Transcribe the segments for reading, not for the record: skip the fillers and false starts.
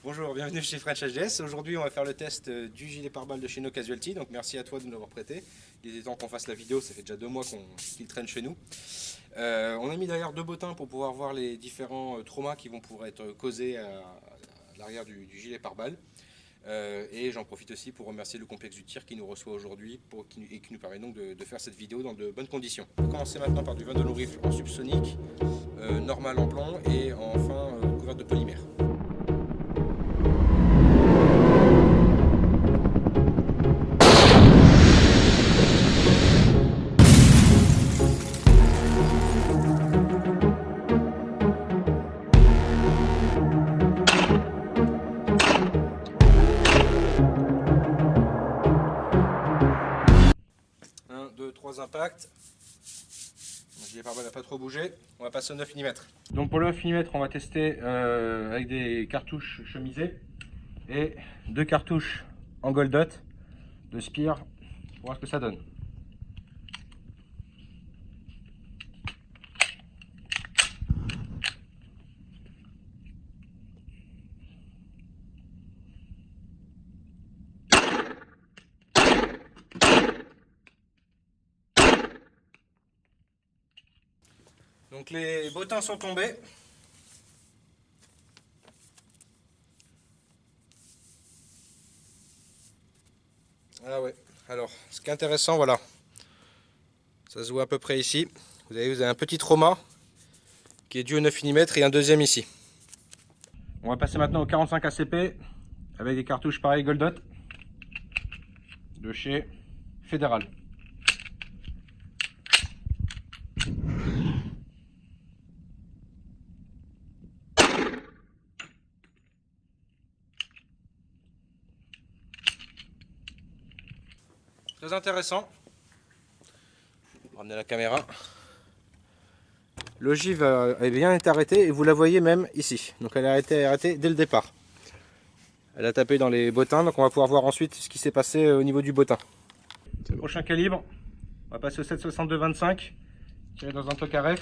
Bonjour, bienvenue chez French HDS. Aujourd'hui, on va faire le test du gilet pare-balles de chez No Casualty. Donc, merci à toi de nous l'avoir prêté. Il est temps qu'on fasse la vidéo, ça fait déjà 2 mois qu'il traîne chez nous. On a mis d'ailleurs 2 bottins pour pouvoir voir les différents traumas qui vont pouvoir être causés à l'arrière du gilet pare-balles. Et j'en profite aussi pour remercier le complexe du tir qui nous reçoit aujourd'hui et qui nous permet donc de faire cette vidéo dans de bonnes conditions. On va commencer maintenant par du 20 de long rifle en subsonique, normal en plomb et enfin couvert de polymère. Impacts. Le gilet pare-balles n'a pas trop bougé. On va passer au 9 mm. Donc pour le 9 mm, on va tester avec des cartouches chemisées et 2 cartouches en gold dot de Speer pour voir ce que ça donne. Donc les bottins sont tombés. Ah ouais, alors ce qui est intéressant, voilà, ça se voit à peu près ici. Vous avez un petit trauma qui est dû au 9 mm et un deuxième ici. On va passer maintenant au 45 ACP avec des cartouches pareilles Gold Dot de chez Fédéral. Très intéressant. On va ramener la caméra. L'ogive a bien été arrêtée et vous la voyez même ici. Donc elle a été arrêtée dès le départ. Elle a tapé dans les bottins, donc on va pouvoir voir ensuite ce qui s'est passé au niveau du bottin. Le prochain calibre, on va passer au 7,62-25, tiré dans un tocaref.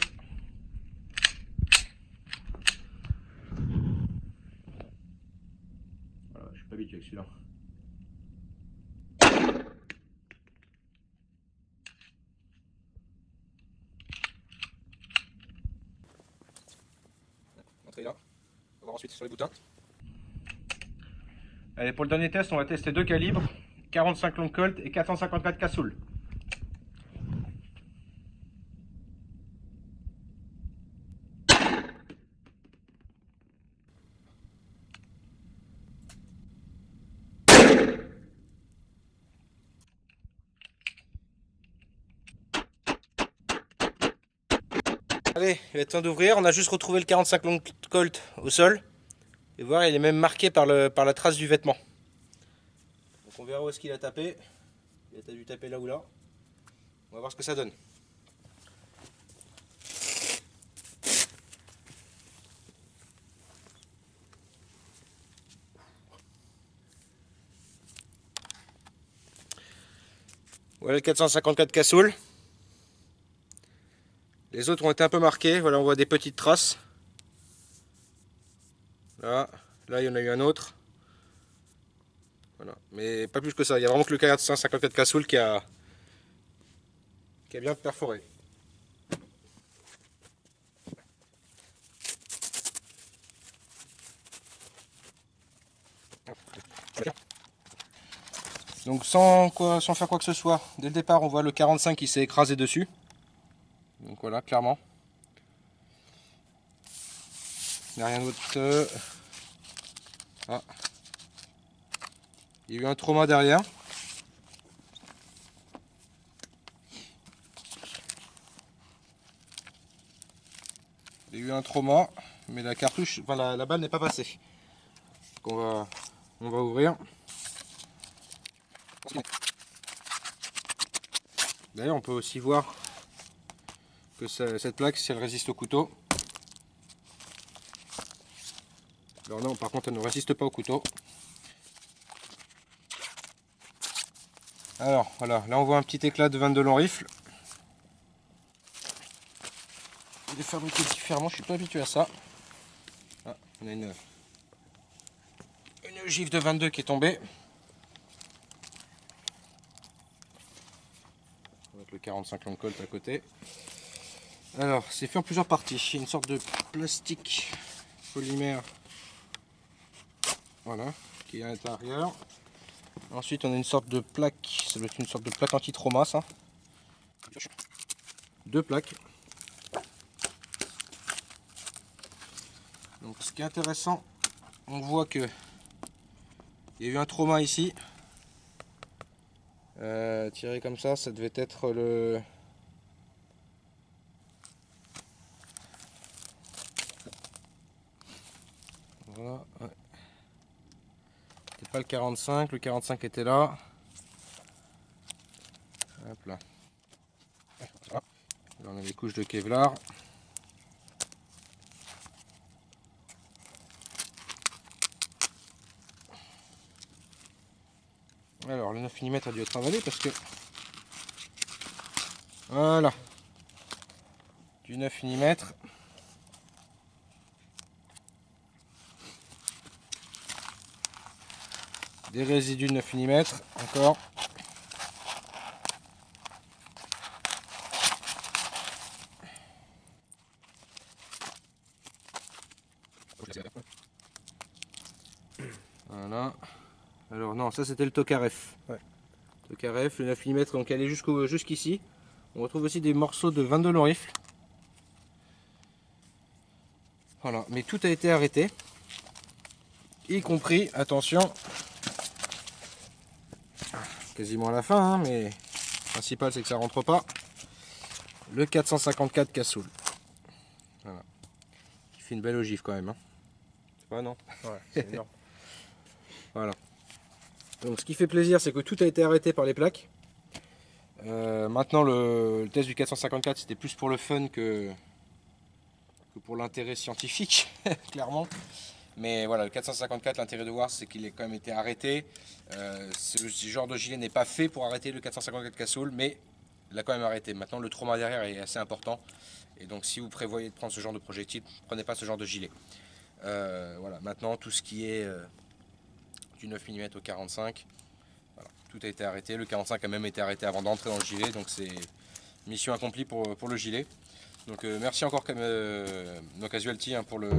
Voilà, je suis pas habitué avec celui-là. Entrée là. On va voir ensuite sur les boutins. Allez, pour le dernier test, on va tester 2 calibres, 45 long colt et 454 cassoul. Allez, il va être temps d'ouvrir. On a juste retrouvé le 45 long colt au sol. Et voir, il est même marqué par la trace du vêtement. Donc on verra où est-ce qu'il a tapé. Il a dû taper là ou là. On va voir ce que ça donne. Voilà le 454 cassoul. Les autres ont été un peu marqués. Voilà, on voit des petites traces. Là, il y en a eu un autre. Voilà, mais pas plus que ça. Il y a vraiment que le 454 cassoul qui a bien perforé. Donc sans faire quoi que ce soit, dès le départ on voit le 45 qui s'est écrasé dessus. Donc voilà, clairement. Il n'y a rien d'autre. Ah. Il y a eu un trauma derrière. Il y a eu un trauma, mais la cartouche, enfin la balle n'est pas passée. Donc on va ouvrir. D'ailleurs, on peut aussi voir que cette plaque, si elle résiste au couteau. Alors non, par contre, elle ne résiste pas au couteau. Alors voilà, là on voit un petit éclat de 22 long rifle. Il est fabriqué différemment, je suis pas habitué à ça. Ah, on a une le gif de 22 qui est tombé. On va mettre le 45 long colt à côté. Alors, c'est fait en plusieurs parties. Il y a une sorte de plastique polymère, voilà, qui est à l'intérieur. Ensuite, on a une sorte de plaque, ça doit être une sorte de plaque anti-trauma, ça. Deux plaques. Donc, ce qui est intéressant, on voit que il y a eu un trauma ici. Tiré comme ça devait être le... Voilà, ouais. C'était pas le 45 était là. Hop là. Là on a des couches de Kevlar. Alors le 9 mm a dû être avalé parce que... Voilà. Du 9 mm. Des résidus de 9 mm encore. Voilà. Alors non, ça c'était le Tokarev. Ouais. Tokarev, le 9 mm, donc elle est jusqu'ici. On retrouve aussi des morceaux de 22 long rifle. Voilà, mais tout a été arrêté. Y compris, attention, quasiment à la fin, hein, mais le principal c'est que ça rentre pas. Le 454 Casoul. Voilà. Il fait une belle ogive quand même. Hein. C'est pas, non? Ouais, c'est énorme. Voilà. Donc ce qui fait plaisir, c'est que tout a été arrêté par les plaques. Maintenant, le test du 454, c'était plus pour le fun que pour l'intérêt scientifique, clairement. Mais voilà, le 454, l'intérêt de voir, c'est qu'il a quand même été arrêté. Ce genre de gilet n'est pas fait pour arrêter le 454 Casoul, mais il a quand même arrêté. Maintenant, le trauma derrière est assez important. Et donc, si vous prévoyez de prendre ce genre de projectile, ne prenez pas ce genre de gilet. Voilà. Maintenant, tout ce qui est du 9 mm au 45, voilà, tout a été arrêté. Le 45 a même été arrêté avant d'entrer dans le gilet, donc c'est mission accomplie pour le gilet. Donc merci encore No Casualty pour le